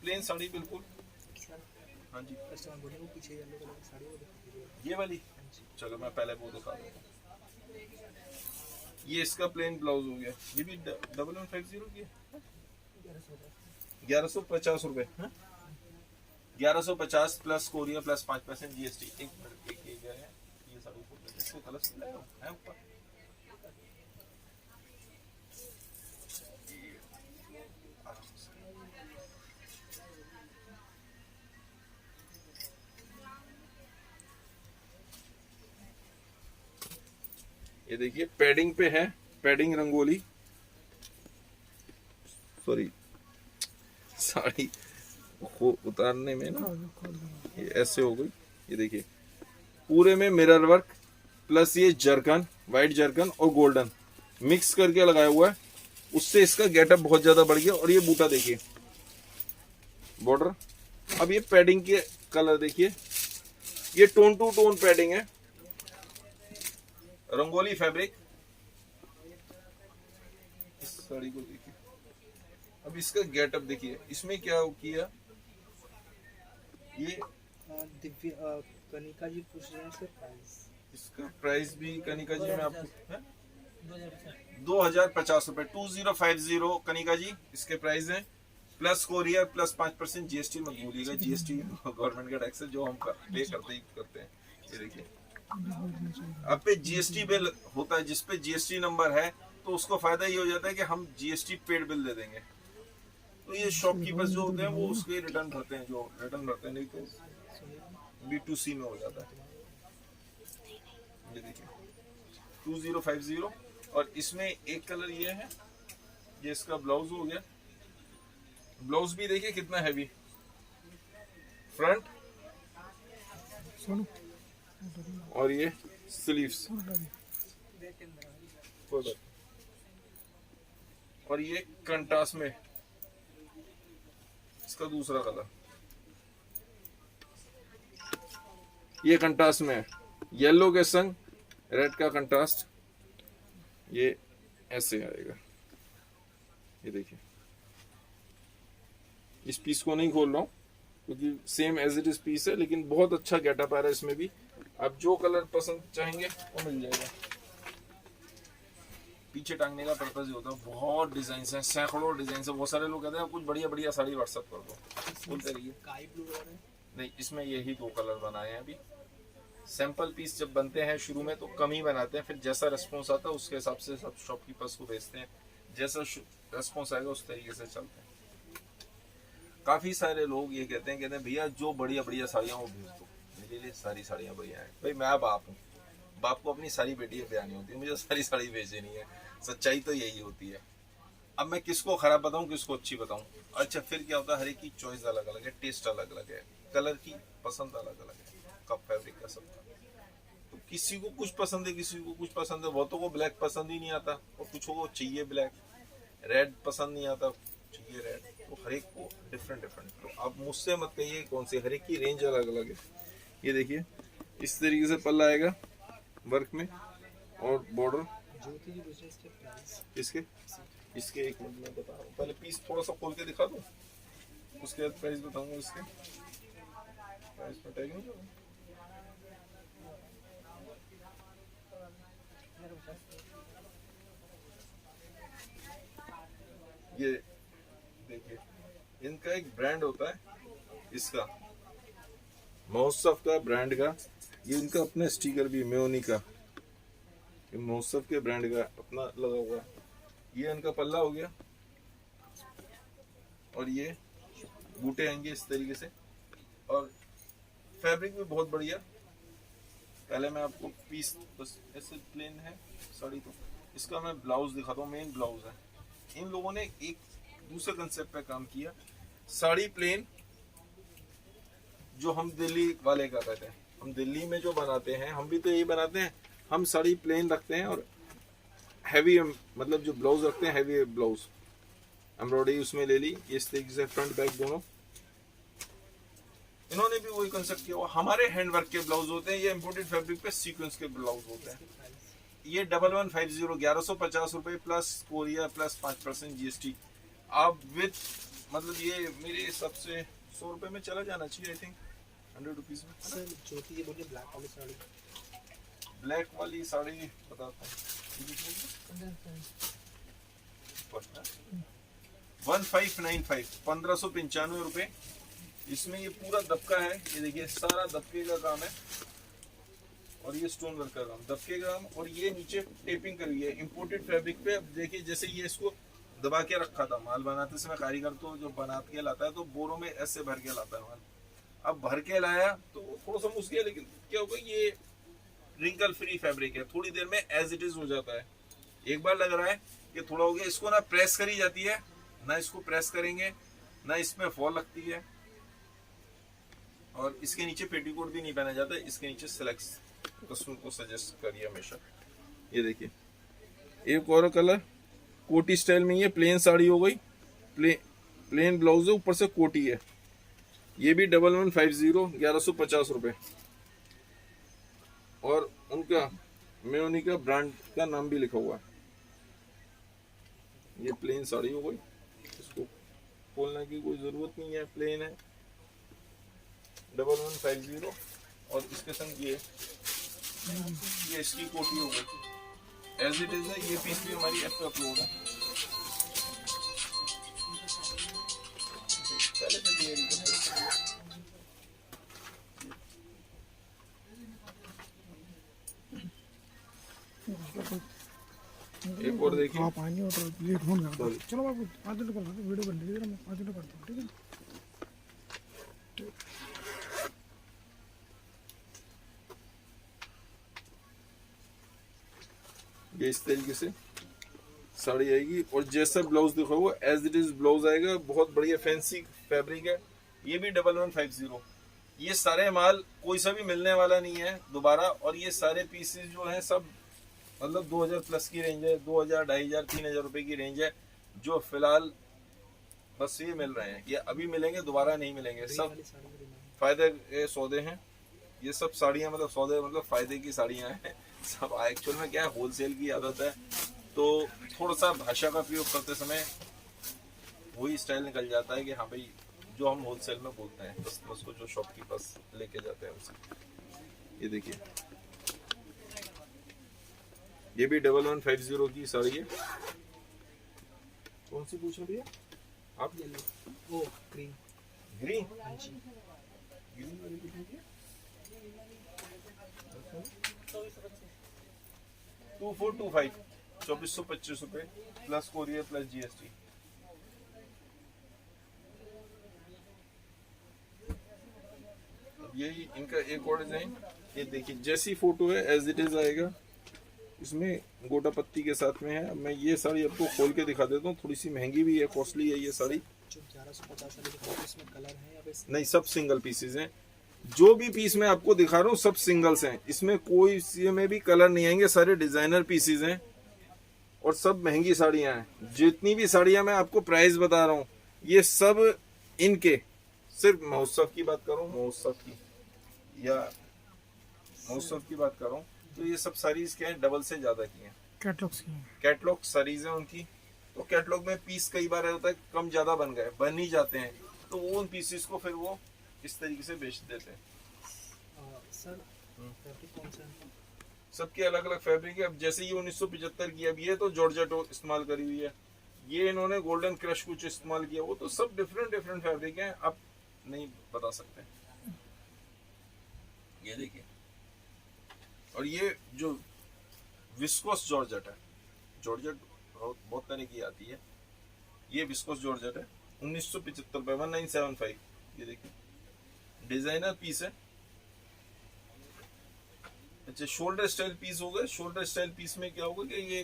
Plane sari बिल्कुल। हाँ जी, customer बोले वो पीछे येलो कलर की साड़ी वो दिखाई। ये वाली, चलो मैं पहले वो दिखा देता हूँ। ये इसका प्लेन ब्लाउज हो गया, ये भी 1150 की है, 1150 रुपए। 1150 प्लस कोरियर प्लस 5% GST। एक मिनट, एक ये क्या है, ये साड़ी को इसके कलर है ऊपर। ये देखिए पैडिंग पे है, पैडिंग रंगोली, सॉरी साड़ी उतारने में ना ये ऐसे हो गई। ये देखिए पूरे में मिरर वर्क प्लस ये जरकन, व्हाइट जरकन और गोल्डन मिक्स करके लगाया हुआ है, उससे इसका गेटअप बहुत ज्यादा बढ़ गया। और ये बूटा देखिए, बॉर्डर। अब ये पैडिंग के कलर देखिए, ये टोन टू टोन पैडिंग है, रंगोली फैब्रिक। इस साड़ी को देखिए, अब इसका गेटअप देखिए, इसमें क्या किया, ये दिव्य कनिका जी पूछ रहे हैं इसका प्राइस। इसका प्राइस भी कनिका जी में आपको 2050 रुपए, 2050 कनिका जी इसके प्राइस हैं, प्लस कोरियर प्लस 5% GST। मत भूलिएगा, GST गवर्नमेंट का टैक्स है जो हम पे करते हैं। ये देखिए अब पे GST बिल होता है, जिसपे GST नंबर है तो उसको फायदा ये हो जाता है कि हम GST पेड बिल दे देंगे। तो ये शॉपकीपर्स जो होते हैं वो उसके रिटर्न भरते हैं, जो रिटर्न भरते हैं, नहीं तो B2C में हो जाता है। ये देखिए 2050, और इसमें एक कलर ये है, ये इसका ब्लाउज हो गया। ब्लाउज भी देखिए कितना हैवी, फ्रंट और ये स्लीव्स, और ये कंट्रास्ट में इसका दूसरा कलर, ये कंट्रास्ट में है, येलो के संग रेड का कंट्रास्ट, ये ऐसे आएगा। ये देखिए, इस पीस को नहीं खोल रहा हूँ क्योंकि same as it is piece है, लेकिन बहुत अच्छा गेटअप आ रहा है इसमें भी। आप जो कलर पसंद चाहेंगे वो मिल जाएगा। पीछे टांगने का पर्पज ये होता है, बहुत डिजाइन है, सैकड़ों डिजाइन है। बहुत सारे लोग कहते हैं कुछ बढ़िया बढ़िया साड़ी व्हाट्सअप कर दो, बोलते रहिए। नहीं, इसमें यही 2 कलर बनाए हैं अभी। सैंपल पीस जब बनते हैं शुरू में तो कम ही बनाते हैं, फिर जैसा रेस्पॉन्स आता है उसके हिसाब से सब शॉपकीपर्स को भेजते हैं, जैसा रेस्पॉन्स आएगा उस तरीके से चलते हैं। काफी सारे लोग ये कहते हैं भैया जो बढ़िया बढ़िया साड़ियाँ वो भेज दो। मेरे लिए सारी साड़ियाँ बढ़िया है भाई, मैं बाप हूँ, बाप को अपनी सारी बेटी ब्यानी होती है, मुझे सारी साड़ी भेजनी है। सच्चाई तो यही होती है। अब मैं किसको खराब बताऊं, किसको अच्छी बताऊं। अच्छा, फिर क्या होता है, हर एक की चॉइस अलग अलग है, टेस्ट अलग अलग है, कलर की पसंद अलग अलग है, कप फैब्रिक का सबका। तो किसी को कुछ पसंद है, किसी को कुछ पसंद है। बहुतों को ब्लैक पसंद ही नहीं आता और कुछ को चाहिए ब्लैक, रेड पसंद नहीं आता, चाहिए रेड। तो हर एक को डिफरेंट डिफरेंट। तो आप मुझसे मत कहिए कौन सी, हर एक की रेंज अलग अलग है। ये देखिए इस तरीके से पल्ला आएगा वर्क में, और बॉर्डर। इसके इसके एक मिनट में बता रहा हूँ, पहले पीस थोड़ा सा खोल के दिखा दूँ, उसके बाद प्राइस बताऊंगा। इसके प्राइस पर टैग नहीं करूँ। ये देखिए, इनका एक ब्रांड होता है, इसका महोत्सव का ब्रांड का, ये इनका अपना स्टिकर भी मेयोनी का, ये महोत्सव के ब्रांड का अपना लगा हुआ है। ये इनका पल्ला हो गया, और ये बूटे आएंगे इस तरीके से, और फैब्रिक भी बहुत बढ़िया। पहले मैं आपको पीस बस ऐसे प्लेन है साड़ी, तो इसका मैं ब्लाउज दिखाता हूँ। मेन ब्लाउज है, इन लोगों ने एक दूसरे कंसेप्ट पे काम किया। साड़ी प्लेन जो हम दिल्ली वाले का कहते हैं, हम दिल्ली में जो बनाते हैं, हम भी तो यही बनाते हैं। हम साड़ी प्लेन रखते हैं और हैवी, मतलब जो ब्लाउज रखते हैं हैवी ब्लाउज, एम्ब्रॉयडरी उसमें ले ली इस तरीके से, फ्रंट बैक दोनों। इन्होंने भी वही कंसेप्ट किया हुआ। हमारे हैंडवर्क के ब्लाउज होते हैं, ये इम्पोर्टेड फैब्रिक पे सीक्वेंस के ब्लाउज होते हैं। ये 1150 1150 रुपए प्लस कोरियर प्लस 5% GST। आप विथ मतलब ये मेरे हिसाब से 100 रुपए में चला जाना चाहिए, आई थिंक 100 रुपीज में। सर ज्योति जी बोलिए ब्लैक वाली साड़ी। ब्लैक वाली साड़ी बताता हूँ, 1595, 1595 रुपए। इसमें ये पूरा दबका है, ये देखिए सारा दबके का काम है, और ये स्टोन वर्क का काम, दबके का काम, और ये नीचे टेपिंग करी है इम्पोर्टेड फैब्रिक पे। अब देखिए जैसे ये इसको दबा के रखा था, माल बनाते समय कारीगर तो जो बना के लाता है तो बोरों में ऐसे भर के लाता है माल। अब भर के लाया तो थोड़ा सा मुश्किल है, लेकिन क्या होगा, ये रिंकल फ्री फैब्रिक है, थोड़ी देर में एज इट इज हो जाता है। एक बार लग रहा है कि थोड़ा हो गया, इसको ना प्रेस करी जाती है, ना इसको प्रेस करेंगे ना इसमें फॉल लगती है, और इसके नीचे पेटीकोट भी नहीं पहना जाता है। इसके नीचे सिलेक्ट कस्टमर को सजेस्ट करिए हमेशा। ये देखिए एक और कलर कोटी स्टाइल में, ये प्लेन साड़ी हो गई, प्लेन ब्लाउज है, ऊपर से कोटी है। ये भी 1150, 1150 रुपए, और उनका मेयोनी का ब्रांड का नाम भी लिखा हुआ है। ये प्लेन साड़ी हो गई, इसको खोलने की कोई जरूरत नहीं है, प्लेन है, 1150। और इसके संग ये इसकी कोटी हो गई, एज इट इज है। ये पीस भी हमारी ऐप पे अपलोड है, पहले से तैयारी करते हैं। एक और देखिए, आप आएंगे और ये फोन कर, चलो बाबू 5 मिनट कर लो, वीडियो बन रही है, मैं 5 मिनट करता हूँ, ठीक है। ये इस तरीके से साड़ी आएगी, और जैसा ब्लाउज दिखा हुआ एज इट इज ब्लाउज आएगा। बहुत बढ़िया फैंसी फैब्रिक है। ये भी 1150। ये सारे माल कोई सा भी मिलने वाला नहीं है दोबारा, और ये सारे पीसेस जो हैं सब मतलब 2000 प्लस की रेंज है, 2000, 2500, 3000 रुपए की रेंज है, जो फिलहाल बस ये मिल रहे हैं। ये अभी मिलेंगे, दोबारा नहीं मिलेंगे। सब फायदे के सौदे हैं, ये सब साड़ियाँ मतलब सौदे मतलब फायदे की साड़ियाँ हैं सब। एक्चुअल में क्या है, होलसेल की आदत है, तो थोड़ा सा भाषा का प्रयोग करते समय वही स्टाइल निकल जाता है कि हाँ भाई जो हम होलसेल में बोलते हैं कस्टमर्स को, जो शॉपकीपर्स लेके जाते हैं उसे। ये देखिए ये भी 1150 की साड़ी है। कौन सी पूछ रही है आप? येलो, ओ ग्रीन, ग्रीन, हाँ जी। ग्रीन वाली कितनी की? 2425, 2425 रुपए प्लस कोरियर प्लस जीएसटी। यही इनका एक और डिजाइन, ये देखिए जैसी फोटो है एज इट इज आएगा, इसमें गोटा पत्ती के साथ में है। अब मैं ये साड़ी आपको खोल के दिखा देता हूँ, थोड़ी सी महंगी भी है, कॉस्टली है ये साड़ी। जो 1150 वाली दिखाई, इसमें कलर है या वैसे? नहीं, सब सिंगल पीसेज हैं। जो भी पीस मैं आपको दिखा रहा हूँ सब सिंगल्स हैं, इसमें कोई सी में भी कलर नहीं आएंगे, सारे डिजाइनर पीसेज हैं और सब महंगी साड़ियां हैं। जितनी भी साड़ियां मैं आपको प्राइस बता रहा हूँ ये सब इनके, सिर्फ महोत्सव की बात करूँ, महोत्सव की बात कर रहा हूँ, तो ये सब साड़ीज क्या है, डबल से ज्यादा की हैं। कैटलॉग्स की कैटलॉग साड़ीज है उनकी, तो कैटलॉग में पीस कई बार होता है कम ज्यादा बन ही जाते हैं, तो वो उन पीसेस को फिर वो इस तरीके से बेच देते हैं। सर फैब्रिक कौन सा है? सबके अलग अलग फैब्रिक है। अब जैसे ये 1975 की, अब ये तो जॉर्जेट इस्तेमाल करी हुई है, ये इन्होंने गोल्डन क्रश कुछ इस्तेमाल किया, वो तो सब डिफरेंट फैब्रिक हैं, आप नहीं बता सकते। ये देखिए, और ये जो विस्कोस जॉर्जेट है, जॉर्जेट बहुत तरह की आती है, ये विस्कोस जॉर्जेट है 1975 पे 1975। ये देखिए डिजाइनर पीस है। अच्छा, शोल्डर स्टाइल पीस हो गए। शोल्डर स्टाइल पीस में क्या होगा कि ये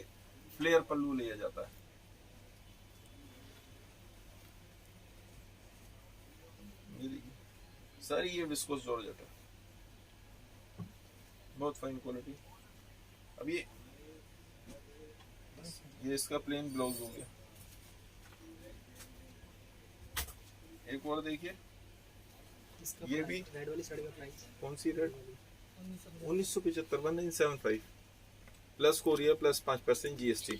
फ्लेयर पल्लू लिया जाता है। ये देखिए सारी ये विस्कोस जॉर्जेट है, बहुत फाइन क्वालिटी। अब ये इसका प्लेन ब्लाउज हो गया। एक और देखिए, ये भी रेड वाली साड़ी का प्राइस कौन सी red, 1975 1975 plus courier plus 5% GST.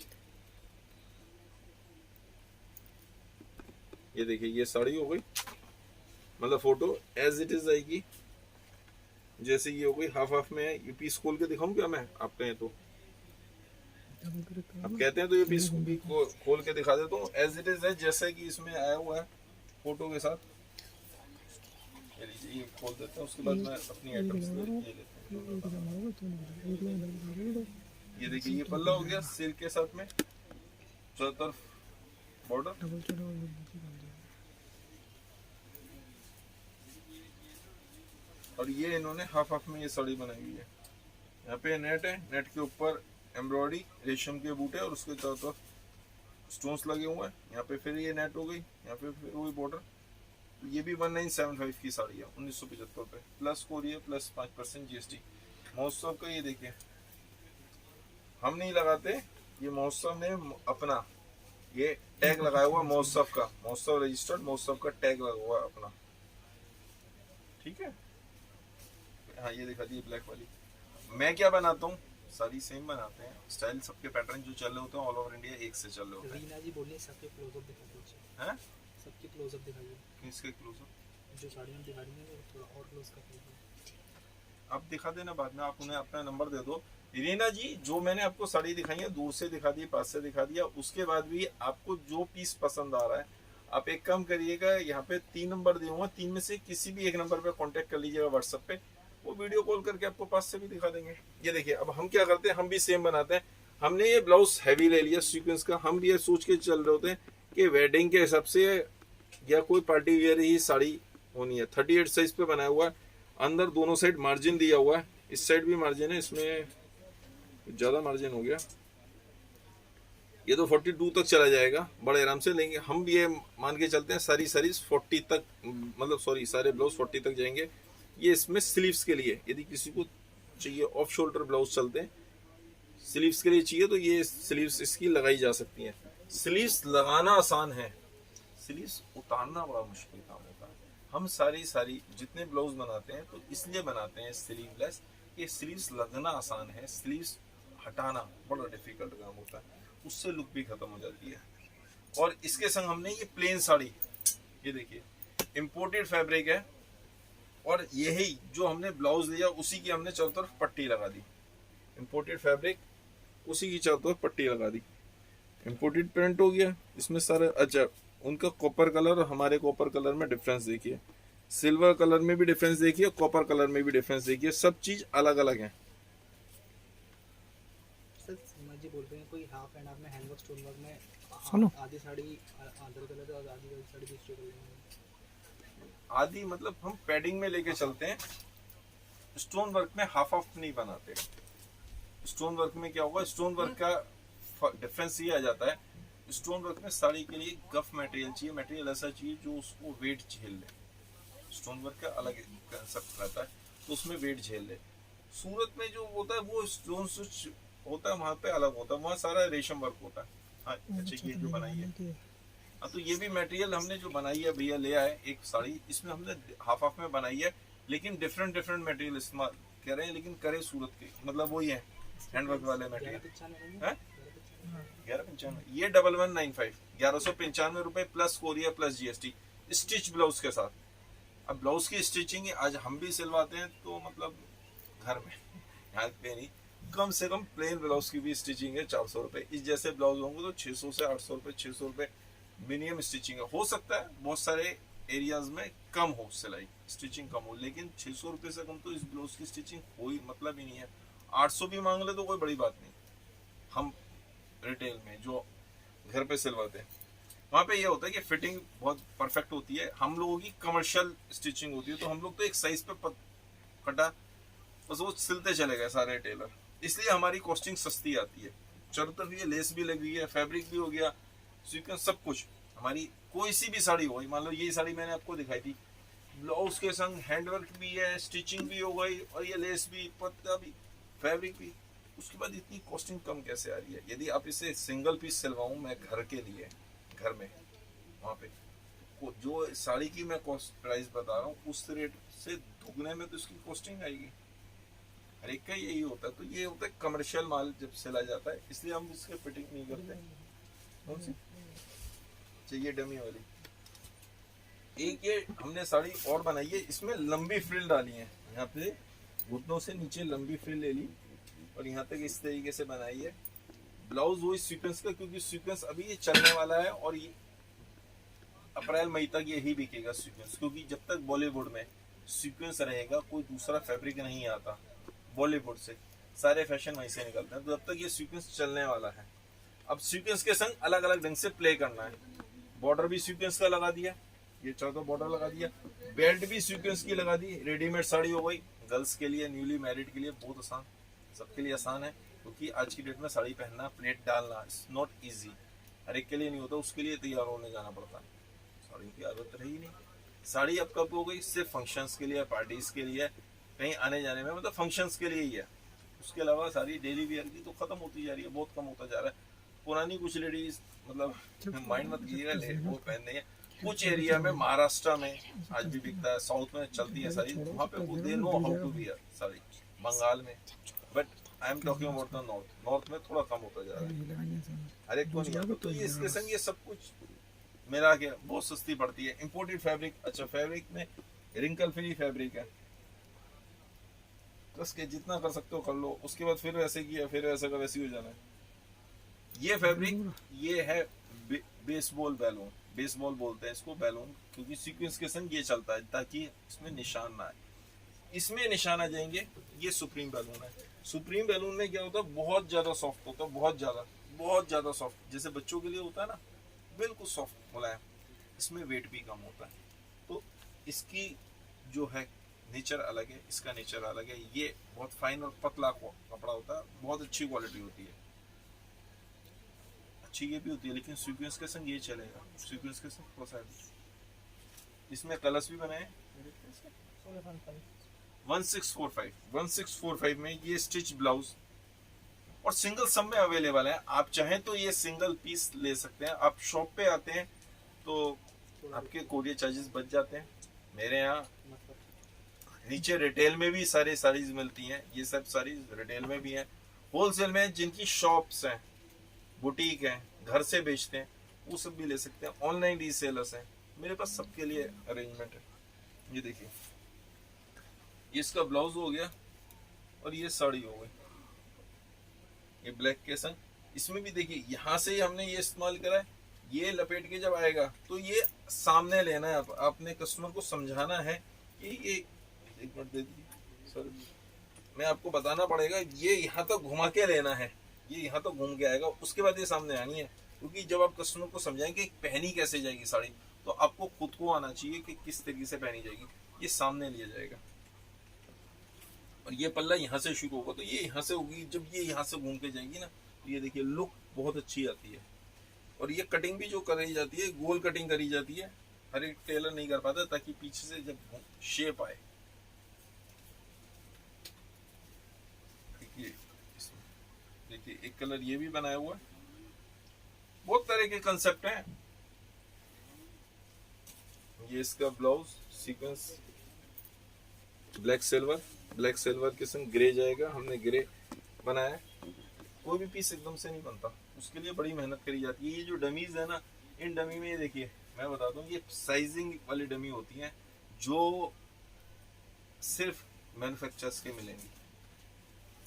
ये देखिए ये साड़ी हो गई, मतलब फोटो एज इट इज आएगी, जैसे ये हो गई हाफ हाफ में है। ये पीस खोल के दिखाऊं क्या मैं, आप कहें तो, आप कहते हैं तो ये पीस को खोल के दिखा देता हूँ। एज इट इज है जैसे कि इसमें आया हुआ है फोटो के साथ। ये लीजिए ये खोल देते हैं, उसके बाद मैं अपनी आइटम्स ले लेते हैं। ये देखिए ये पल्ला हो गया सिल्क के साथ में, चारों तरफ बॉर्डर, और ये इन्होंने हाफ हाफ में ये साड़ी बनाई हुई है। यहाँ पे नेट है, नेट के ऊपर एम्ब्रॉयडरी रेशम के बूटे और उसके चारों तरफ स्टोन्स लगे हुए हैं। यहाँ पे फिर ये नेट हो गई, यहाँ पे फिर वही बॉर्डर। ये भी 1975 की साड़ी है, 1975 रुपये प्लस कोरियर प्लस 5% GST। महोत्सव का ये देखिए, हम नहीं लगाते, ये महोत्सव ने अपना ये टैग लगाया हुआ महोत्सव का, महोत्सव रजिस्टर्ड महोत्सव का टैग लगा हुआ अपना, ठीक है। हाँ ये दिखा दी ब्लैक वाली। मैं क्या बनाता हूँ, सारी सेम बनाते हैं, स्टाइल सबके पैटर्न जो चल रहे होते हैं ऑल ओवर इंडिया एक से चल रहे होते हैं। रीना जी बोलिए सबके क्लोजअप दिखा दीजिए। हैं? सबके क्लोजअप दिखाइए। किसके क्लोजअप? जो साड़ियाँ दिखा रही हैं वो थोड़ा और क्लोज कर दीजिए। आप दिखा देना बाद में, आप उन्हें अपना नंबर दे दो। रीना जी जो मैंने आपको साड़ी दिखाई है, दूर से दिखा दी, पास से दिखा दिया, उसके बाद भी आपको जो पीस पसंद आ रहा है, आप एक काम करिएगा, यहाँ पे 3 नंबर दूंगा, 3 में से किसी भी एक नंबर पे कांटेक्ट कर लीजिएगा व्हाट्सएप पे, वो वीडियो कॉल करके आपको पास से भी दिखा देंगे। ये देखिए अब हम क्या करते हैं, हम भी सेम बनाते हैं। हमने ये ब्लाउज हैवी ले लिया सीक्वेंस का, हम भी ये सोच के चल रहे होते हैं कि वेडिंग के हिसाब से या कोई पार्टी वेयर ही साड़ी होनी है। 38 साइज पे बनाया हुआ है, अंदर दोनों साइड मार्जिन दिया हुआ है, इस साइड भी मार्जिन है, इसमें ज्यादा मार्जिन हो गया। ये तो 42 तक चला जाएगा बड़े आराम से लेंगे। हम भी ये मान के चलते हैं सारी सारीज 40 तक, मतलब सॉरी सारे ब्लाउज 40 तक जाएंगे। ये इसमें स्लीव्स के लिए यदि किसी को चाहिए, ऑफ शोल्डर ब्लाउज चलते हैं, स्लीव्स के लिए चाहिए तो ये स्लीव्स इसकी लगाई जा सकती हैं। स्लीव्स लगाना आसान है, स्लीव्स उतारना बड़ा मुश्किल काम होता है। हम सारी जितने ब्लाउज बनाते हैं तो इसलिए बनाते हैं स्लीवलेस, ये स्लीव्स लगना आसान है, स्लीव्स हटाना बड़ा डिफिकल्ट काम होता है, उससे लुक भी खत्म हो जाती है। और इसके संग हमने ये प्लेन साड़ी, ये देखिए इंपोर्टेड फैब्रिक है, और यही जो हमने ब्लाउज लिया उसी की हमने चारों तरफ पट्टी लगा दी। इंपोर्टेड फैब्रिक, उसी की चारों तरफ पट्टी लगा दी, इंपोर्टेड प्रिंट हो गया इसमें सारा। अच्छा उनका कॉपर कलर और हमारे कॉपर कलर में डिफरेंस देखिए, सिल्वर कलर में भी डिफरेंस देखिए, कॉपर कलर में भी डिफरेंस देखिए, सब चीज अलग अलग है। सर सीमा जी बोल रहे हैं कोई हाफ एंड हाफ में हैंडवर्क स्टोन वर्क में सुनो। आधी साड़ी आधर कलर है और आधी साड़ी दूसरे कलर में। आदि मतलब हम पैडिंग में लेके चलते हैं, स्टोन वर्क में हाफ हाफ नहीं बनाते। स्टोन वर्क में क्या होगा, स्टोन वर्क का डिफरेंस ये आ जाता है, स्टोन वर्क में साड़ी के लिए गफ मटेरियल चाहिए, मटेरियल ऐसा चाहिए जो उसको वेट झेल ले। स्टोन वर्क का अलग कंसेप्ट रहता है, तो उसमें वेट झेल ले। सूरत में जो होता है वो स्टोन स्विच होता है, वहाँ पे अलग होता है, वहाँ सारा रेशम वर्क होता है। हाँ अच्छा ये जो बनाई है, हाँ तो ये भी मटेरियल हमने जो बनाई है भैया ले आए एक साड़ी, इसमें हमने हाफ हाफ में बनाई है, लेकिन डिफरेंट मटेरियल इस्तेमाल कर रहे हैं, लेकिन करे सूरत के, मतलब वही है हैंडवर्क वाले मटेरियल। 1195, ये 1195, 1195 रुपए plus courier plus GST, stitch blouse के साथ। अब ब्लाउज की स्टिचिंग आज हम भी सिलवाते हैं, तो मतलब घर में यहाँ पे नहीं, कम से कम प्लेन ब्लाउज की भी स्टिचिंग है 400 रुपए। इस जैसे ब्लाउज होंगे तो 600 से 800 रुपए, 600 रुपए मिनिमम स्टिचिंग है। हो सकता है बहुत सारे एरियाज में कम हो सिलाई, स्टिचिंग कम हो, लेकिन 600 रुपए से कम तो इस ब्लाउज की स्टिचिंग कोई मतलब ही नहीं है। 800 भी मांग ले तो कोई बड़ी बात नहीं। हम रिटेल में जो घर पे सिलवाते हैं वहाँ पे ये होता है कि फिटिंग बहुत परफेक्ट होती है। हम लोगों की कमर्शियल स्टिचिंग होती है, तो हम लोग तो एक साइज पे कटा बस वो सिलते चले गए सारे टेलर, इसलिए हमारी कॉस्टिंग सस्ती आती है। चारों तरफ ये लेस भी लगी है, फैब्रिक भी हो गया, सीक्वेंस सब कुछ। हमारी कोई सी भी साड़ी हो गई, मान लो ये साड़ी मैंने आपको दिखाई थी, ब्लाउज के संग हैंडवर्क भी है, स्टिचिंग भी हो गई, और ये लेस भी, पत्ता भी, फैब्रिक भी, उसके बाद इतनी कॉस्टिंग कम कैसे आ रही है। यदि आप इसे सिंगल पीस सिलवाऊं मैं घर के लिए, घर में, वहाँ पे जो साड़ी की मैं कॉस्ट प्राइस बता रहा हूँ उस रेट से दुगने में तो इसकी कॉस्टिंग आएगी। हर एक का यही होता है। तो ये होता है कमर्शियल माल जब सिला जाता है, इसलिए हम इसके फिटिंग नहीं करते। कौन सी चाहिए? डमी वाली एक ये हमने साड़ी और बनाई है, इसमें लंबी फ्रिल डाली है, यहाँ पे घुटनों से नीचे लंबी फ्रिल ले ली और यहाँ तक इस तरीके से बनाई है। ब्लाउज वो इस सीक्वेंस का, क्योंकि सीक्वेंस अभी ये चलने वाला है और ये अप्रैल मई तक यही बिकेगा सीक्वेंस, क्योंकि जब तक बॉलीवुड में सीक्वेंस रहेगा कोई दूसरा फैब्रिक नहीं आता। बॉलीवुड से सारे फैशन वहीं से निकलते हैं, तो जब तक ये सीक्वेंस चलने वाला है। अब सीक्वेंस के संग अलग अलग ढंग से प्ले करना है। बॉर्डर भी सीक्वेंस का लगा दिया, ये चौथा बॉर्डर लगा दिया, बेल्ट भी सीक्वेंस की लगा दी। रेडीमेड साड़ी हो गई, गर्ल्स के लिए, न्यूली मैरिड के लिए बहुत आसान, सबके लिए आसान है, क्योंकि आज की डेट में साड़ी पहनना, प्लेट डालना इट्स नॉट इजी। हर एक के लिए नहीं होता, उसके लिए तैयार होने जाना पड़ता है। साड़ी की आदत रही नहीं। साड़ी अब कब हो गई? सिर्फ फंक्शंस के लिए, पार्टीज के लिए, कहीं आने जाने में, मतलब फंक्शंस के लिए ही है। उसके अलावा सारी डेली वेयर की तो खत्म होती जा रही है, बहुत कम होता जा रहा है। पुरानी कुछ लेडीज, मतलब माइंड मत कीजिएगा, वो पहन रही है। कुछ एरिया में, महाराष्ट्र में आज भी बिकता है, साउथ में चलती है साड़ी, वहाँ पे वो they know how to wear sari. Bengal में, but I am talking about the north. North में थोड़ा कम होता जा रहा है, हर एक को नहीं आता। तो ये इसके संग ये सब कुछ मेरा क्या बहुत सस्ती पड़ती है। इंपोर्टेड फैब्रिक, अच्छा फैब्रिक में रिंकल फ्री फैब्रिक है, बस के जितना कर सकते हो कर लो। उसके बाद फिर वैसे किया, फिर वैसे का वैसे ही हो जाना है। ये फैब्रिक ये है बेसबॉल बैलून, बेसबॉल बोलते हैं इसको बैलून, क्योंकि सीक्वेंस के संग ये चलता है ताकि इसमें निशान ना आए। इसमें निशान आ जाएंगे। ये सुप्रीम बैलून है। सुप्रीम बैलून में क्या होता है, बहुत ज्यादा सॉफ्ट होता है, बहुत ज्यादा सॉफ्ट, जैसे बच्चों के लिए होता है ना, बिल्कुल सॉफ्ट मुलायम। इसमें वेट भी कम होता है। तो इसकी जो है नेचर अलग है, इसका नेचर अलग है। ये बहुत फाइन और पतला कपड़ा होता है, बहुत अच्छी क्वालिटी होती है, अच्छी ये भी होती है, लेकिन सीक्वेंस के संग ये चलेगा। सीक्वेंस के संग थोड़ा सा इसमें कलर्स भी बनाए 1645 में ये स्टिच ब्लाउज और सिंगल सब में अवेलेबल है। आप चाहें तो ये सिंगल पीस ले सकते हैं। आप शॉप पे आते हैं तो आपके कोरियर चार्जेस बच जाते हैं। मेरे यहाँ नीचे रिटेल में भी सारे साड़ीज मिलती हैं, ये सब साड़ीज रिटेल में भी हैं। होलसेल में जिनकी शॉप्स हैं, बुटीक हैं, घर से बेचते हैं, वो सब भी ले सकते हैं। ऑनलाइन रीसेलर्स हैं, मेरे पास सबके लिए अरेंजमेंट है। ये देखिए, ये इसका ब्लाउज हो गया और ये साड़ी हो गई, ये ब्लैक के संग। इसमें भी देखिए यहाँ से हमने ये इस्तेमाल करा है। ये लपेट के जब आएगा तो ये सामने लेना है, आपने कस्टमर को समझाना है कि ये, एक मिनट दे दीजिए सर, मैं आपको बताना पड़ेगा, ये यहाँ तक घुमा के लेना है, ये यहाँ तक घूम के आएगा, उसके बाद ये सामने आनी है। क्योंकि जब आप कस्टमर को समझाएंगे पहनी कैसे जाएगी साड़ी, तो आपको खुद को आना चाहिए कि किस तरीके से पहनी जाएगी। ये सामने लिया जाएगा और ये पल्ला यहाँ से शुरू होगा, तो ये यहाँ से होगी। जब ये यहाँ से घूम के जाएगी ना, तो ये देखिए लुक बहुत अच्छी आती है। और ये कटिंग भी जो करी जाती है, गोल कटिंग करी जाती है, हर एक टेलर नहीं कर पाता, ताकि पीछे से जब शेप आए। देखिए एक कलर ये भी बनाया हुआ है, बहुत तरह के कंसेप्ट हैं। ये इसका ब्लाउज सीक्वेंस ब्लैक सिल्वर के संग ग्रे जाएगा। हमने ग्रे बनाया है। कोई भी पीस एकदम से नहीं बनता, उसके लिए बड़ी मेहनत करी जाती है। ये जो डमीज है ना, इन डमी में ये देखिए मैं बताता हूँ, ये साइजिंग वाली डमी होती हैं जो सिर्फ मैन्युफैक्चरर्स के मिलेंगी।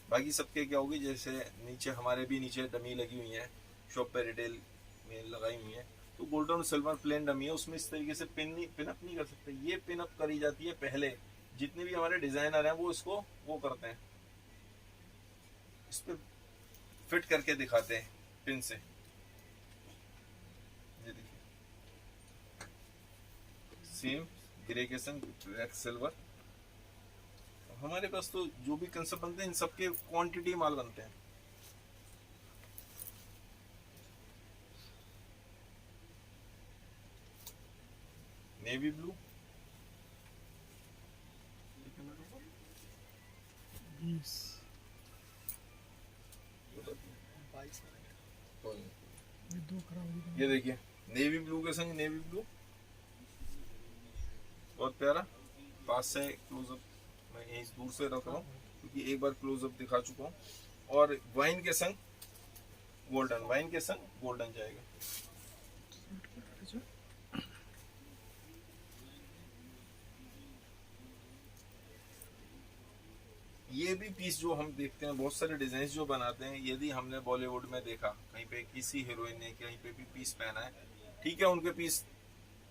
बाकी सबके क्या होगी, जैसे नीचे हमारे भी नीचे डमी लगी हुई है, शॉप पे रिटेल में लगाई हुई है, तो गोल्डन सिल्वर प्लेन डमी है, उसमें इस तरीके से पिन अप नहीं कर सकते। ये पिन अप करी जाती है पहले। जितने भी हमारे डिजाइनर हैं वो इसको वो करते हैं, इस पे फिट करके दिखाते हैं पिन से। ये देखिए सेम ग्रे के संग ब्लैक सिल्वर। हमारे पास तो जो भी कंसेप्ट बनते हैं, इन सबके क्वांटिटी माल बनते हैं। नेवी ब्लू, 20 ये दो खराब हो गए। ये देखिए नेवी ब्लू के संग नेवी ब्लू, बहुत प्यारा। पास से क्लोजअप मैं यहीं दूर से रख रहा हूँ, क्योंकि एक बार क्लोजअप दिखा चुका हूँ। और वाइन के संग गोल्डन जाएगा। ये भी पीस जो हम देखते हैं, बहुत सारे डिजाइन जो बनाते हैं, यदि हमने बॉलीवुड में देखा कहीं पे किसी हीरोइन ने कहीं पे भी पीस पहना है, ठीक है, उनके पीस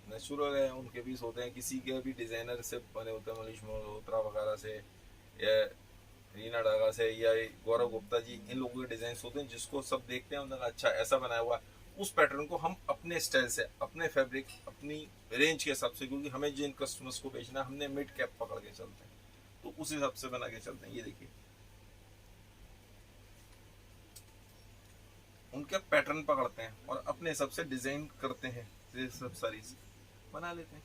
नेचुरल है, उनके पीस होते हैं, किसी के भी डिजाइनर से बने होते हैं, मनीष मल्होत्रा वगैरह से या रीना डागा से या गौरव गुप्ता जी, इन लोगों के डिजाइन होते हैं जिसको सब देखते हैं, उन्होंने अच्छा ऐसा बनाया हुआ, उस पैटर्न को हम अपने स्टाइल से, अपने फैब्रिक, अपनी रेंज के हिसाब से, क्योंकि हमें जिन कस्टमर्स को बेचना है, हमने मिड कैप पकड़ के चलते हैं, तो उस हिसाब से बना के चलते हैं। ये देखिए उनके पैटर्न पकड़ते हैं और अपने हिसाब से डिजाइन करते हैं, ये सब सारी बना लेते हैं।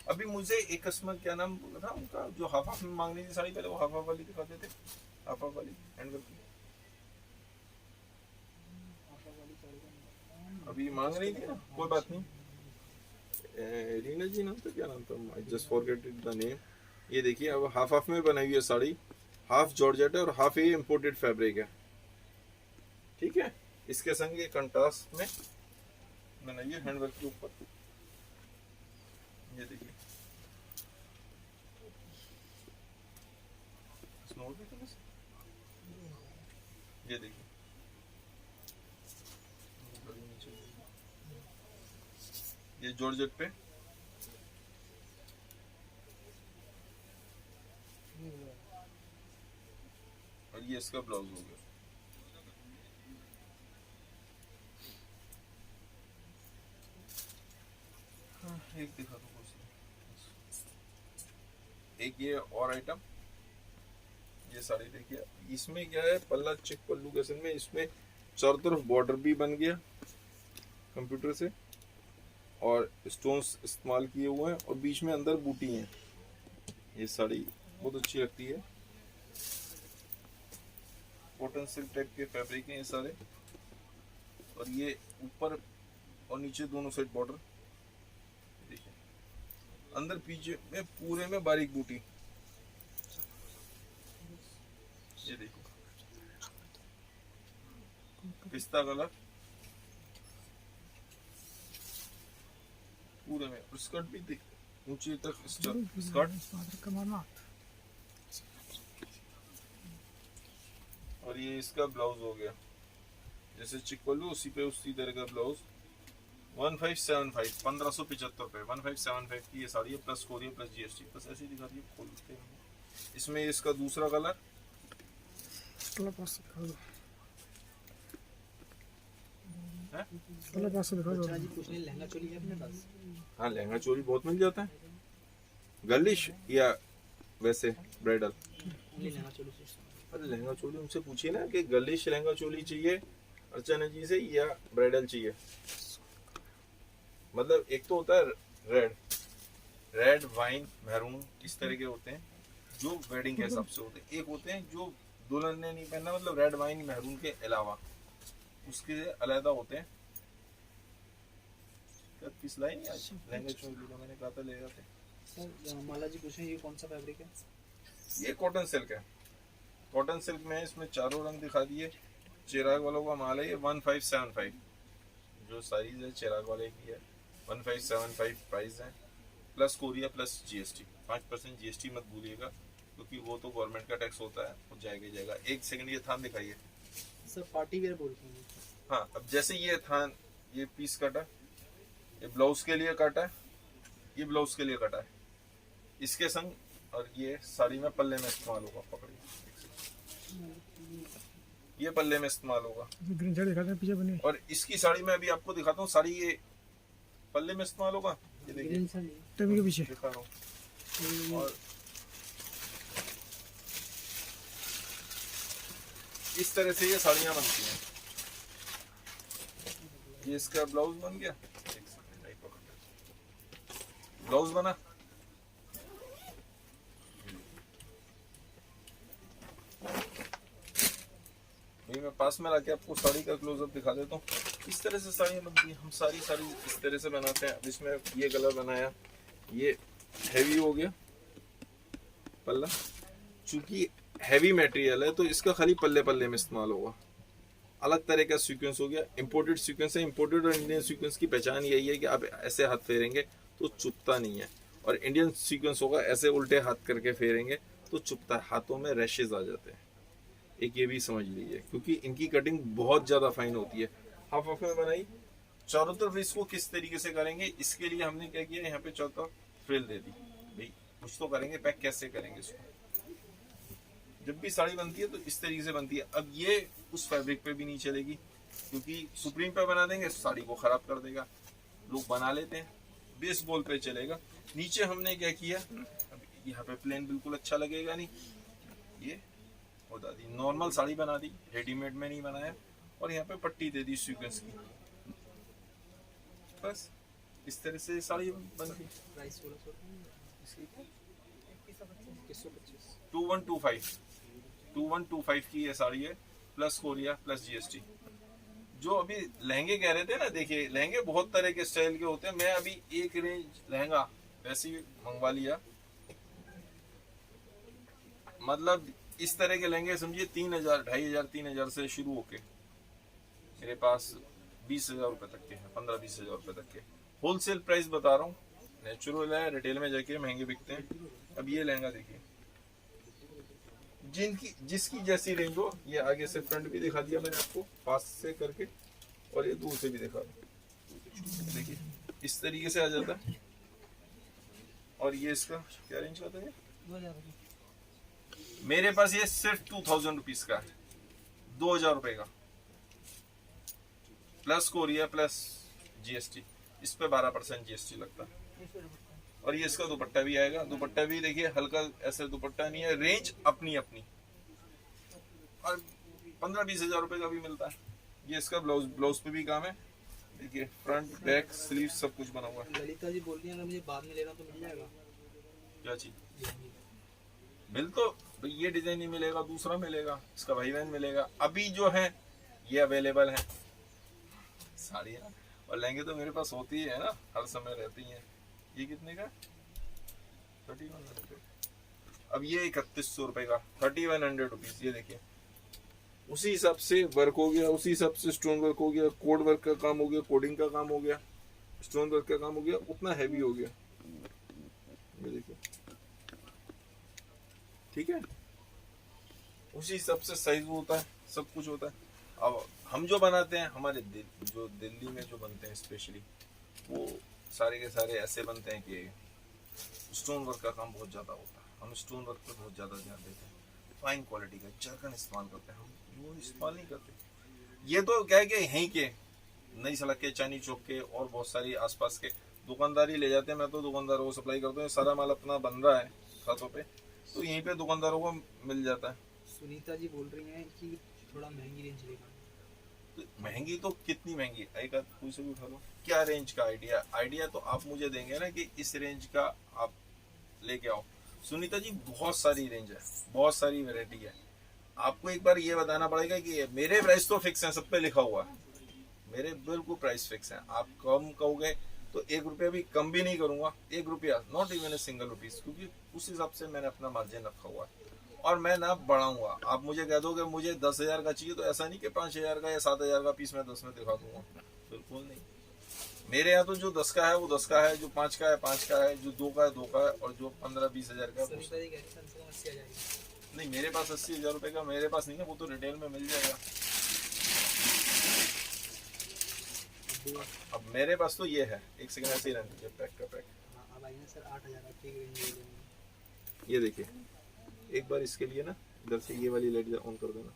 अभी मुझे एक कस्टमर, क्या नाम बोला था उनका, जो हाफ हाफ में मांगनी थी साड़ी, पहले वो हाफ हाफ वाली दिखाते थे, हाफ हाफ वाली हैंडवर्क की, अभी मांग रही थी ना, कोई बात नहीं, रीना जी नाम था, क्या नाम था, I just forget the name. ये देखिए अब हाफ हाफ में बनाई हुई है साड़ी, हाफ जॉर्जेट है और हाफ ये इम्पोर्टेड फैब्रिक है, ठीक है। इसके संग ये कंट्रास्ट में बनाई है हैंडवर्क के ऊपर, ये देखिए ये देखिए ये जॉर्जेट पे, और ये इसका ब्लाउज हो गया। हाँ, एक दिखा दो, एक ये और आइटम, ये साड़ी देखिए, इसमें क्या है, पल्ला चिक पल्लू के संग में इसमें चारों तरफ बॉर्डर भी बन गया कंप्यूटर से, और स्टोन्स इस्तेमाल किए हुए हैं, और बीच में अंदर बूटी हैं। ये साड़ी बहुत अच्छी लगती है, कॉटन सिल्क टाइप के फैब्रिक हैं ये सारे, और ये ऊपर और नीचे दोनों साइड बॉर्डर, देखिए अंदर पीछे में पूरे में बारीक बूटी, ये देखो पिस्ता कलर पूरे में, स्कर्ट भी ऊंची तक स्कर्ट, और ये इसका ब्लाउज हो गया, जैसे चिकपल्लू उसी पे उसी तरह का ब्लाउज। 1575 1575 रुपए, 1575 की ये साड़ी है, प्लस कोरियर प्लस जीएसटी, बस ऐसे ही दिखा दिए, खोलते हैं। इसमें इसका दूसरा कलर, लहंगा चोली है अपने पास? हाँ लहंगा चोली बहुत मिल जाता है, गर्लिश या वैसे ब्राइडल। अरे लहंगा चोली उनसे पूछिए ना कि गर्लिश लहंगा चोली चाहिए अर्चना जी से या ब्राइडल चाहिए। मतलब एक तो होता है रेड वाइन मैरून, इस तरह के होते हैं जो वेडिंग के हिसाब से होते हैं, एक होते हैं जो दुल्हन ने नहीं पहनना, मतलब रेड वाइन मैरून के अलावा उसके अलग होते हैं। किस लाइन है आज लहंगा चोली का, मैंने कहा था ले जाते। सर माला जी पूछ रहे हैं ये कौन सा फैब्रिक है? ये कॉटन सिल्क है, कॉटन सिल्क में इसमें चारों रंग दिखा दिए। चिराग वालों का माल है ये 1575, जो साइज है चिराग वाले की है, 1575 प्राइस है, plus Korea plus GST, 5% GST मत भूलिएगा, क्योंकि वो तो गवर्नमेंट का टैक्स होता है, वो जाएगा जाएगा। एक सेकंड ये थान दिखाइए सर, पार्टी वेयर बोलते हैं। हाँ, अब जैसे ये थान, ये पीस कटा, ये ब्लाउज के लिए कटा है, ये ब्लाउज के लिए कटा है, इसके संग, और ये साड़ी में पल्ले में इस्तेमाल होगा, पकड़िए ये पल्ले में इस्तेमाल होगा, ग्रीन साड़ी दिखाते हैं पीछे बनी, और इसकी साड़ी में अभी आपको दिखाता हूँ, साड़ी ये पल्ले में इस्तेमाल होगा, ये देखिए टेबल के पीछे दिखा रहा हूँ। और इस तरह से ये साड़ियाँ बनती हैं। ये इसका ब्लाउज बन गया, ब्लाउज बना, मैं पास में लाके आपको साड़ी का क्लोजअप दिखा देता हूँ। इस तरह से साड़ियाँ बनती हैं, हम सारी इस तरह से बनाते हैं। अब इसमें ये कलर बनाया, ये हैवी हो गया पल्ला, चूंकि हैवी मटेरियल है तो इसका खाली पल्ले में इस्तेमाल होगा। अलग तरह का सीक्वेंस हो गया, इंपोर्टेड सीक्वेंस है। इंपोर्टेड और इंडियन सीक्वेंस की पहचान यही है कि आप ऐसे हाथ फेरेंगे तो चुभता नहीं है, और इंडियन सीक्वेंस होगा ऐसे उल्टे हाथ करके फेरेंगे तो चुभता है, हाथों में रैशेज आ जाते हैं, एक ये भी समझ लीजिए, क्योंकि इनकी कटिंग बहुत ज्यादा फाइन होती है। हाफ हाफ में बनाई, चारों तरफ इसको किस तरीके से करेंगे, इसके लिए हमने क्या किया, यहाँ पे चारों तरफ फ्रिल दे दी। भाई कुछ तो करेंगे, पैक कैसे करेंगे इसको। जब भी साड़ी बनती है तो इस तरीके से बनती है। अब ये उस फैब्रिक पे भी नहीं चलेगी, क्योंकि सुप्रीम पे बना देंगे साड़ी को खराब कर देगा। लोग बना लेते हैं, बेसबॉल पे चलेगा। नीचे हमने क्या किया, अब यहाँ पे प्लेन बिल्कुल अच्छा लगेगा नहीं, ये बता दी नॉर्मल साड़ी बना दी, रेडीमेड में नहीं बनाया। और यहाँ पे पट्टी दे दी सीक्वेंस की, बस इस तरह से साड़ी बन गई। प्राइस 1600 इसकी 2125 2125 की ये साड़ी है, प्लस कोरिया प्लस जीएसटी। जो अभी लहंगे कह रहे थे ना, देखिए लहंगे बहुत तरह के स्टाइल के होते हैं। मैं अभी एक रेंज लहंगा वैसे ही मंगवा लिया, मतलब इस तरह के लहंगे समझिए 3000, 2500, 3000 से शुरू होके मेरे पास 20,000 रुपए तक के हैं, 15-20,000 रुपए तक के। होलसेल प्राइस बता रहा हूँ, नेचुरल है, रिटेल में जाके महंगे बिकते हैं। अब ये लहंगा देखिए, जिसकी जैसी रेंज हो, ये आगे से फ्रंट भी दिखा दिया मैंने आपको पास से करके, और ये दूर से भी दिखा रहा, देखिए इस तरीके से आ जाता है। और ये इसका क्या रेंज का था, ये मेरे पास ये सिर्फ 2000 रुपीज का है, 2000 रुपए का, प्लस कोरिया प्लस जीएसटी। इस पे 12% जीएसटी लगता है। और ये इसका दुपट्टा भी आएगा, दुपट्टा भी देखिए हल्का ऐसे दुपट्टा नहीं है, रेंज अपनी अपनी। और 15-20 हजार रुपए का भी मिलता है। ये इसका ब्लाउज पे भी काम है, देखिए फ्रंट बैक स्लीव सब कुछ बना हुआ है। ललिता जी बोल रही है अगर मुझे बाद में लेना तो मिल जाएगा क्या चीज मिल, तो ये डिजाइन नहीं मिलेगा, दूसरा मिलेगा, इसका भाई बहन मिलेगा। अभी जो है ये अवेलेबल है साड़ियाँ और लहंगे, तो मेरे पास होती है ना, हर समय रहती हैं। ये कितने का, 3100। अब ये 3100 रुपए का, 3100 रुपीज। ये देखिए उसी हिसाब से वर्क हो गया, उसी हिसाब से स्टोन वर्क हो गया, कोड वर्क का काम हो गया, कोडिंग का काम हो गया, स्टोन वर्क का काम हो गया, उतना हैवी हो गया। ये देखिए ठीक है, उसी हिसाब से साइज होता है, सब कुछ होता है। अब हम जो बनाते हैं, हमारे जो दिल्ली में जो बनते हैं स्पेशली, वो सारे के सारे ऐसे बनते हैं कि स्टोन वर्क का काम बहुत ज़्यादा होता है। हम स्टोन वर्क पर बहुत ज़्यादा ध्यान देते हैं, फाइन क्वालिटी का जरकन इस्तेमाल करते हैं, हम वो इस्तेमाल नहीं करते। ये तो क्या है कि यहीं के नई सड़क के, चांदनी चौक के और बहुत सारी आसपास के दुकानदारी ले जाते हैं। मैं तो दुकानदारों को सप्लाई करता हूँ, सारा माल अपना बन रहा है खातों पे, तो यहीं पे दुकानदारों को मिल जाता है। सुनीता जी बोल रही हैं कि थोड़ा महंगी रेंज लेगा। तो महंगी तो कितनी महंगी, एक आध कोई से भी उठा लो। क्या रेंज का आइडिया तो आप मुझे देंगे ना कि इस रेंज का आप लेके आओ। सुनीता जी बहुत सारी रेंज है, बहुत सारी वैरायटी है। आपको एक बार ये बताना पड़ेगा कि मेरे प्राइस तो फिक्स है, सब पे लिखा हुआ है, मेरे बिल्कुल प्राइस फिक्स है। आप कम कहोगे तो 1 रुपया भी कम भी नहीं करूंगा, 1 रुपया, not even a single rupees, क्योंकि उस हिसाब से मैंने अपना मार्जिन रखा हुआ है और मैं ना बढ़ाऊंगा। आप मुझे कह दोगे मुझे 10,000 का चाहिए, तो ऐसा नहीं कि 5,000 का या 7,000 का पीस मैं 10 में दिखा दूंगा, बिल्कुल नहीं। मेरे यहाँ तो जो 10 का है वो 10 का है, जो 5 का है 5 का है, जो 2 का है 2 का है, और जो 15-20 हजार का है नहीं। मेरे पास 80,000 रुपए का मेरे पास नहीं है, वो तो रिटेल में मिल जाएगा। अब मेरे पास तो ये है, एक सेकंड ऐसे ही रहने दीजिए, पैक का पैक। अब आइए सर 8,000 की रेंज। ये देखिए एक बार इसके लिए ना इधर से ये वाली लाइट ऑन कर देना,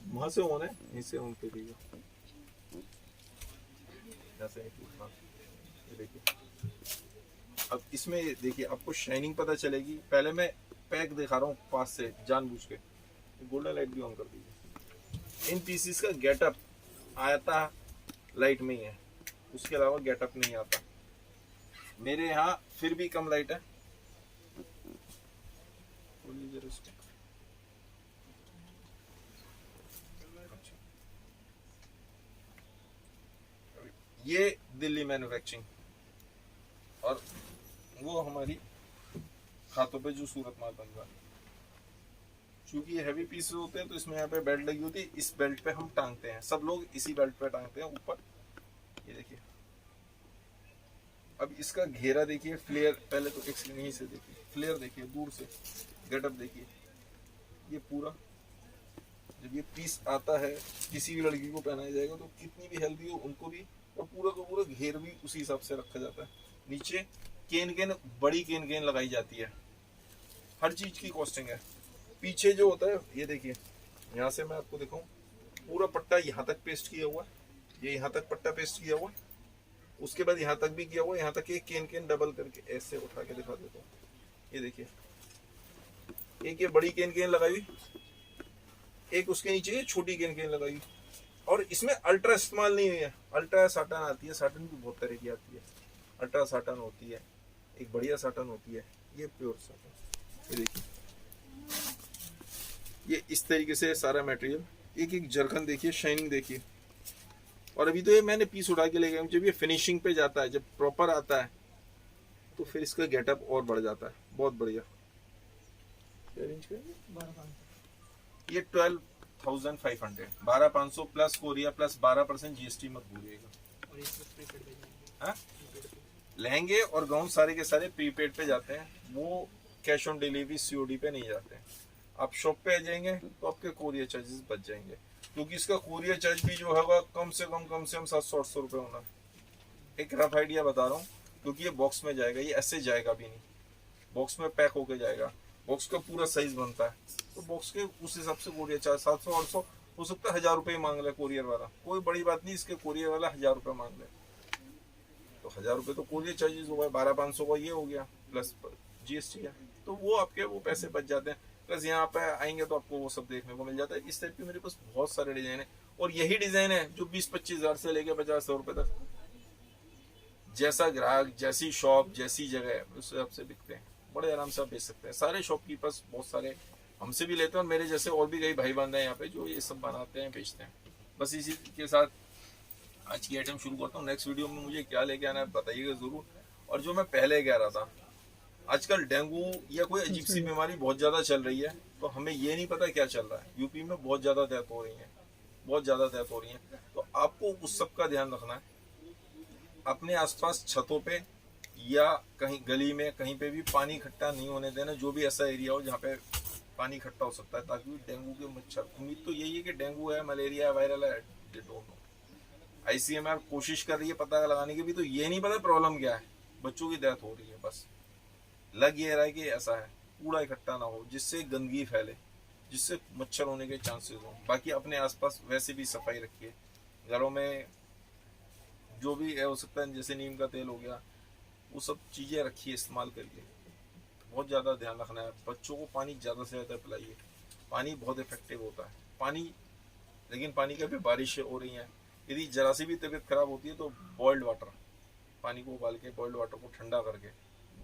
वहां से ऑन है, यहीं से ऑन कर दीजिए। ये देखिए अब इसमें देखिए आपको शाइनिंग पता चलेगी। पहले मैं पैक दिखा रहा हूँ पास से जानबूझ के, गोल्डन लाइट भी ऑन कर दीजिए। इन पीसीस का गेटअप आता लाइट में ही है, उसके अलावा गेटअप नहीं आता। मेरे यहाँ फिर भी कम लाइट है, ये दिल्ली मैन्युफैक्चरिंग और वो हमारी हाथों पे जो सूरत माल बन रहा है। क्योंकि ये हैवी पीसेस होते हैं तो इसमें यहाँ पे बेल्ट लगी होती है, इस बेल्ट पे हम टांगते हैं, सब लोग इसी बेल्ट पे टांगते हैं ऊपर। ये देखिए अब इसका घेरा देखिए, फ्लेयर, पहले तो एक यहीं से देखिए, फ्लेयर देखिए, दूर से गेटअप देखिए, ये पूरा जब ये पीस आता है किसी भी लड़की को पहनाया जाएगा तो कितनी भी हेल्दी हो उनको भी, और पूरा का पूरा घेर भी उसी हिसाब से रखा जाता है। नीचे केन केन, बड़ी केन केन लगाई जाती है, हर चीज की कॉस्टिंग है। पीछे जो होता है ये देखिए, यहाँ से मैं आपको दिखाऊं, पूरा पट्टा यहाँ तक पेस्ट किया हुआ है, ये यहाँ तक पट्टा पेस्ट किया हुआ है, उसके बाद यहाँ तक भी किया हुआ है, यहाँ तक एक केन केन डबल करके ऐसे उठा के दिखा देता हूँ। ये देखिए, एक ये बड़ी केन केन लगाई हुई, एक उसके नीचे छोटी केन केन लगाई, और इसमें अल्ट्रा इस्तेमाल नहीं हुई है। अल्ट्रा साटन आती है, साटन भी बहुत तरह की आती है, अल्ट्रा साटन होती है, एक बढ़िया साटन होती है, ये प्योर साटन। ये देखिए, ये इस तरीके से सारा मटेरियल, एक एक जरकन देखिए, शाइनिंग देखिए। और अभी तो ये मैंने पीस उठा के ले गया, जब ये फिनिशिंग पे जाता है, जब प्रॉपर आता है तो फिर इसका गेटअप और बढ़ जाता है, बहुत बढ़िया। ये 12,500, 12,500 प्लस कोरिया प्लस 12% GST मत भूलिएगा। और इसमें प्रीपेड भेजेंगे। हाँ? लहंगे और गाउन सारे के सारे प्रीपेड पे जाते हैं, वो कैश ऑन डिलीवरी COD पे नहीं जाते हैं। आप शॉप पे आ जाएंगे तो आपके कोरियर चार्जेस बच जाएंगे, क्योंकि इसका कोरियर चार्ज भी जो होगा कम से कम 700-800 रुपये होना। एक रफ आइडिया बता रहा हूँ, क्योंकि ये बॉक्स में जाएगा, ये ऐसे जाएगा भी नहीं, बॉक्स में पैक होके जाएगा, बॉक्स का पूरा साइज बनता है, तो बॉक्स के उस हिसाब से कोरियर चार्ज 700-800 हो सकता है, 1000 रुपये मांग ले कोरियर वाला, कोई बड़ी बात नहीं, इसके कोरियर वाला 1000 रुपये मांग ले, तो 1000 रुपये तो कोरियर चार्जेस हो गए, 12,500 का ये हो गया प्लस GST है, तो वो आपके वो पैसे बच जाते हैं। प्लस यहाँ पे आएंगे तो आपको वो सब देखने को मिल जाता है। इस टाइप के मेरे पास बहुत सारे डिजाइन है, और यही डिजाइन है जो 20-25 हजार से लेके 50,000 रुपए तक, जैसा ग्राहक, जैसी शॉप, जैसी जगह, उस हिसाब से बिकते हैं, बड़े आराम से आप बेच सकते हैं। सारे शॉपकीपर्स बहुत सारे हमसे भी लेते हैं, और मेरे जैसे और भी कई भाई बंद हैं यहाँ पे जो ये सब बनाते हैं, बेचते हैं। बस इसी के साथ आज की आइटम शुरू करता हूँ। नेक्स्ट वीडियो में मुझे क्या लेके आना है बताइएगा जरूर। और जो मैं पहले कह रहा था, आजकल डेंगू या कोई अजीब सी बीमारी बहुत ज्यादा चल रही है, तो हमें ये नहीं पता क्या चल रहा है। यूपी में बहुत ज्यादा डेथ हो रही है, बहुत ज्यादा डेथ हो रही है, तो आपको उस सब का ध्यान रखना है। अपने आसपास छतों पे या कहीं गली में कहीं पे भी पानी इकट्ठा नहीं होने देना, जो भी ऐसा एरिया हो जहाँ पे पानी इकट्ठा हो सकता है, ताकि डेंगू के मच्छर, उम्मीद तो यही है कि डेंगू है, मलेरिया है, वायरल है, डोंट नो। ICMR कोशिश कर रही है पता लगाने की, भी तो ये नहीं पता प्रॉब्लम क्या है, बच्चों की डेथ हो रही है, बस लग ये रहा है कि ऐसा है। कूड़ा इकट्ठा ना हो जिससे गंदगी फैले, जिससे मच्छर होने के चांसेस हो। बाकी अपने आसपास वैसे भी सफाई रखिए, घरों में जो भी हो सकता है, जैसे नीम का तेल हो गया, वो सब चीज़ें रखिए, इस्तेमाल करिए। बहुत ज़्यादा ध्यान रखना है। बच्चों को पानी ज़्यादा से ज़्यादा पिलाइए, पानी बहुत इफेक्टिव होता है पानी। लेकिन पानी का भी बारिश हो रही है, यदि जरा सी भी तबीयत खराब होती है तो बॉइल्ड वाटर, पानी को उबाल के बॉइल्ड वाटर को ठंडा करके,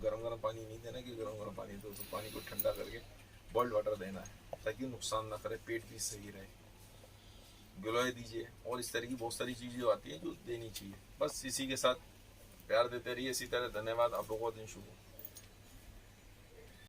गरम गरम पानी नहीं देना कि गरम गरम पानी दो, तो पानी को ठंडा करके बॉइल्ड वाटर देना है, ताकि नुकसान ना करे, पेट भी सही रहे। गिलोय दीजिए, और इस तरह की बहुत सारी चीज़ें आती हैं जो देनी चाहिए। बस इसी के साथ प्यार देते रहिए इसी तरह। धन्यवाद, आप लोगों का दिन शुभ हो।